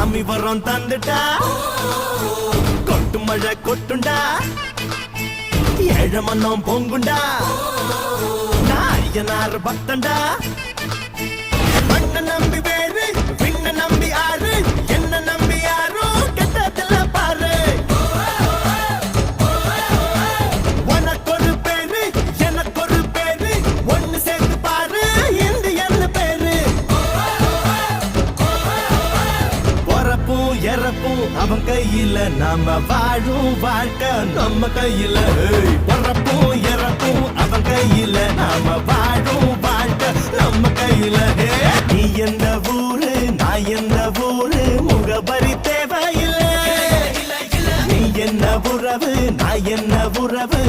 சாமி வரம் தந்துட்டா கொட்டு மழை கொட்டுண்டா ஏழ மன்னம் பொங்குண்டா நாயனார் பக்தண்டா மண்ண நம்பி வேறு விண்ண நம்பி ஆறு என்ன நம்பி யாரோ கெட்டதில்ல பாரு உனக்கொரு பேரு எனக்கொரு பேரு ஒன்னு சேர்த்து பாரு இந்தியன்னு பேரு பொறப்பும் இறப்பும் அவன் கையில நாம வாழும் வாழ்க்கை நம்ம கையில பொறப்பும் இறப்பும் அவன் கையில நாம வாழும் வாழ்க்கை நம்ம கையில நீ எந்த ஊரு நான் எந்த ஊரு முகபரி தேவையில்லை நீ என்ன உறவு நான் என்ன உறவு